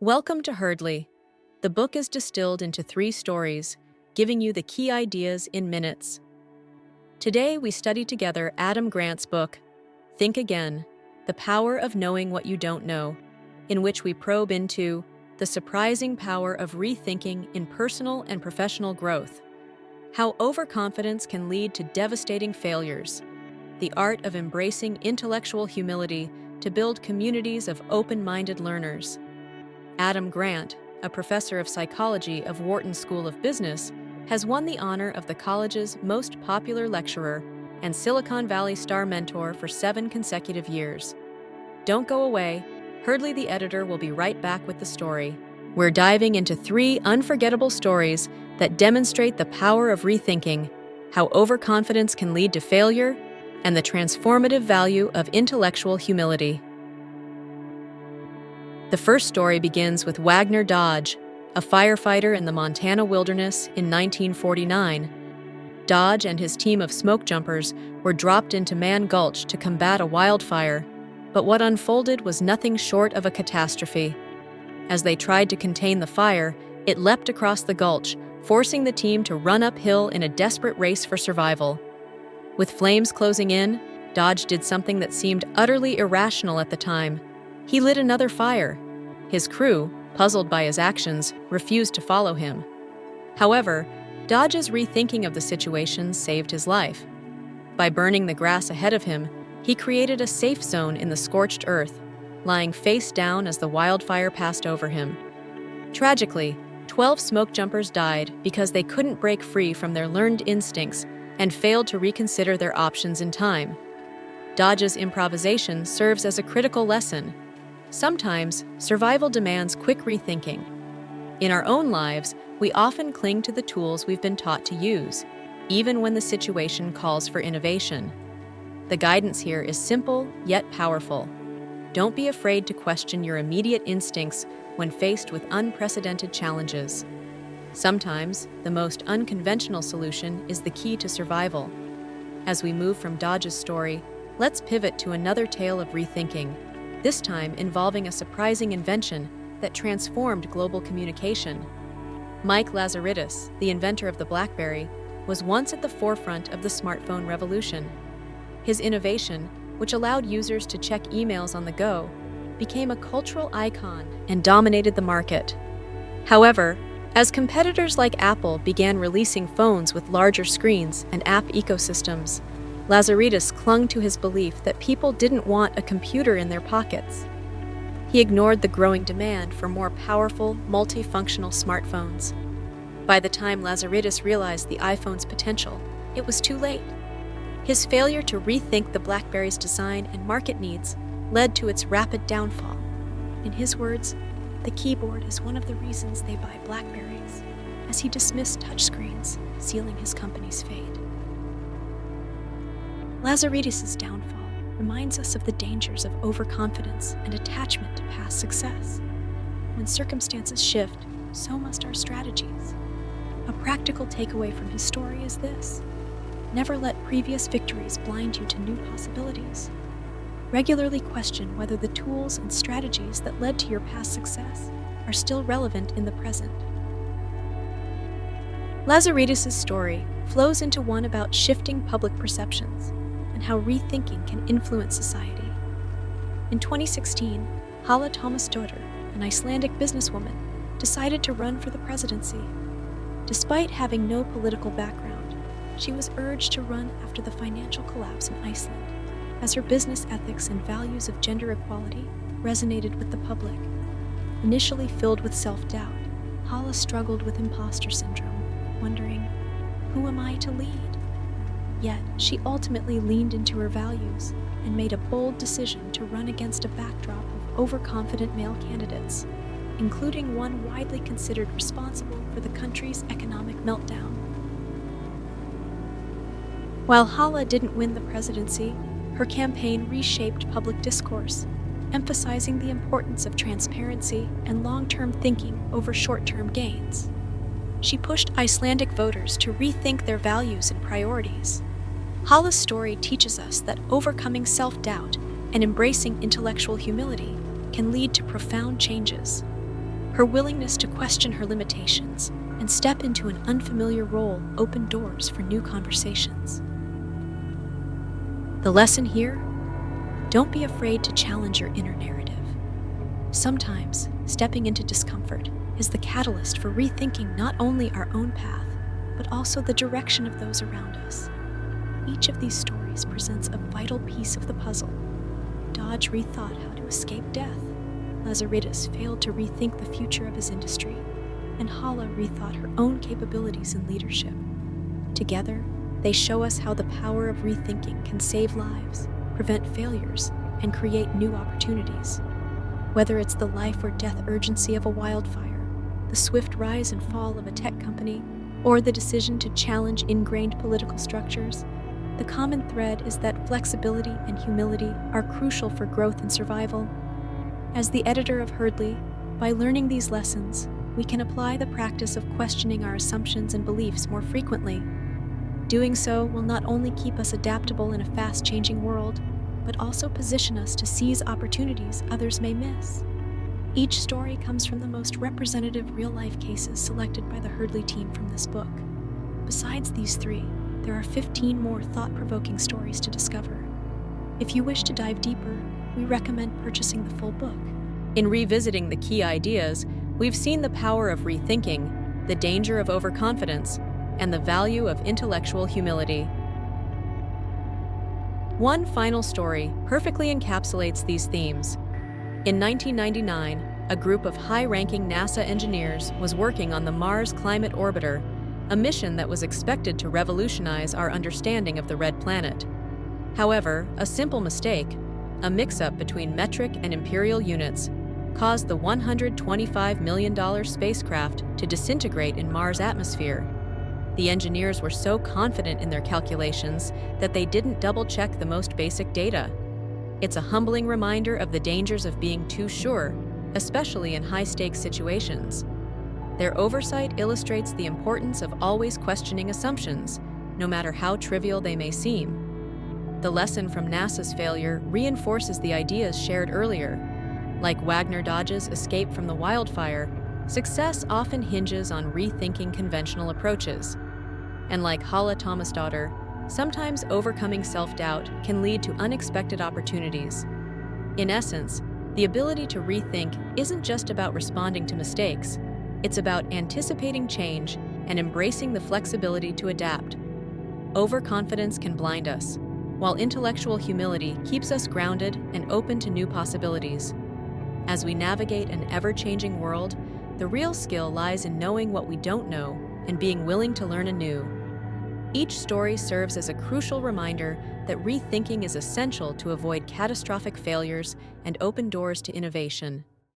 Welcome to Herdley. The book is distilled into 3 stories, giving you the key ideas in minutes. Today we study together Adam Grant's book, Think Again, The Power of Knowing What You Don't Know, in which we probe into the surprising power of rethinking in personal and professional growth, how overconfidence can lead to devastating failures, the art of embracing intellectual humility to build communities of open-minded learners. Adam Grant, a professor of psychology of Wharton School of Business, has won the honor of the college's most popular lecturer and Silicon Valley star mentor for 7 consecutive years. Don't go away. Herdley the editor will be right back with the story. We're diving into 3 unforgettable stories that demonstrate the power of rethinking, how overconfidence can lead to failure, and the transformative value of intellectual humility. The first story begins with Wagner Dodge, a firefighter in the Montana wilderness in 1949. Dodge and his team of smoke jumpers were dropped into Man Gulch to combat a wildfire, but what unfolded was nothing short of a catastrophe. As they tried to contain the fire, it leapt across the gulch, forcing the team to run uphill in a desperate race for survival. With flames closing in, Dodge did something that seemed utterly irrational at the time. He lit another fire. His crew, puzzled by his actions, refused to follow him. However, Dodge's rethinking of the situation saved his life. By burning the grass ahead of him, he created a safe zone in the scorched earth, lying face down as the wildfire passed over him. Tragically, 12 smoke jumpers died because they couldn't break free from their learned instincts and failed to reconsider their options in time. Dodge's improvisation serves as a critical lesson. Sometimes, survival demands quick rethinking. In our own lives, we often cling to the tools we've been taught to use, even when the situation calls for innovation. The guidance here is simple yet powerful. Don't be afraid to question your immediate instincts when faced with unprecedented challenges. Sometimes, the most unconventional solution is the key to survival. As we move from Dodge's story, let's pivot to another tale of rethinking, this time involving a surprising invention that transformed global communication. Mike Lazaridis, the inventor of the BlackBerry, was once at the forefront of the smartphone revolution. His innovation, which allowed users to check emails on the go, became a cultural icon and dominated the market. However, as competitors like Apple began releasing phones with larger screens and app ecosystems, Lazaridis clung to his belief that people didn't want a computer in their pockets. He ignored the growing demand for more powerful, multifunctional smartphones. By the time Lazaridis realized the iPhone's potential, it was too late. His failure to rethink the BlackBerry's design and market needs led to its rapid downfall. In his words, "The keyboard is one of the reasons they buy BlackBerries," as he dismissed touchscreens, sealing his company's fate. Lazaridis' downfall reminds us of the dangers of overconfidence and attachment to past success. When circumstances shift, so must our strategies. A practical takeaway from his story is this: never let previous victories blind you to new possibilities. Regularly question whether the tools and strategies that led to your past success are still relevant in the present. Lazaridis' story flows into one about shifting public perceptions and how rethinking can influence society. In 2016, Hala Tómasdóttir, an Icelandic businesswoman, decided to run for the presidency. Despite having no political background, she was urged to run after the financial collapse in Iceland, as her business ethics and values of gender equality resonated with the public. Initially filled with self-doubt, Hala struggled with imposter syndrome, wondering, "Who am I to lead?" Yet, she ultimately leaned into her values and made a bold decision to run against a backdrop of overconfident male candidates, including one widely considered responsible for the country's economic meltdown. While Hala didn't win the presidency, her campaign reshaped public discourse, emphasizing the importance of transparency and long-term thinking over short-term gains. She pushed Icelandic voters to rethink their values and priorities. Hala's story teaches us that overcoming self-doubt and embracing intellectual humility can lead to profound changes. Her willingness to question her limitations and step into an unfamiliar role opened doors for new conversations. The lesson here? Don't be afraid to challenge your inner narrative. Sometimes, stepping into discomfort is the catalyst for rethinking not only our own path, but also the direction of those around us. Each of these stories presents a vital piece of the puzzle. Dodge rethought how to escape death. Lazaridis failed to rethink the future of his industry, and Hala rethought her own capabilities in leadership. Together, they show us how the power of rethinking can save lives, prevent failures, and create new opportunities. Whether it's the life or death urgency of a wildfire, the swift rise and fall of a tech company, or the decision to challenge ingrained political structures, the common thread is that flexibility and humility are crucial for growth and survival. As the editor of Herdley, by learning these lessons, we can apply the practice of questioning our assumptions and beliefs more frequently. Doing so will not only keep us adaptable in a fast-changing world, but also position us to seize opportunities others may miss. Each story comes from the most representative real-life cases selected by the Herdley team from this book. Besides these 3, there are 15 more thought-provoking stories to discover. If you wish to dive deeper, we recommend purchasing the full book. In revisiting the key ideas, we've seen the power of rethinking, the danger of overconfidence, and the value of intellectual humility. One final story perfectly encapsulates these themes. In 1999, a group of high-ranking NASA engineers was working on the Mars Climate Orbiter, a mission that was expected to revolutionize our understanding of the red planet. However, a simple mistake, a mix-up between metric and imperial units, caused the $125 million spacecraft to disintegrate in Mars' atmosphere. The engineers were so confident in their calculations that they didn't double-check the most basic data. It's a humbling reminder of the dangers of being too sure, especially in high-stakes situations. Their oversight illustrates the importance of always questioning assumptions, no matter how trivial they may seem. The lesson from NASA's failure reinforces the ideas shared earlier. Like Wagner Dodge's escape from the wildfire, success often hinges on rethinking conventional approaches. And like Hala Thomasdottir, sometimes overcoming self-doubt can lead to unexpected opportunities. In essence, the ability to rethink isn't just about responding to mistakes, it's about anticipating change and embracing the flexibility to adapt. Overconfidence can blind us, while intellectual humility keeps us grounded and open to new possibilities. As we navigate an ever-changing world, the real skill lies in knowing what we don't know and being willing to learn anew. Each story serves as a crucial reminder that rethinking is essential to avoid catastrophic failures and open doors to innovation.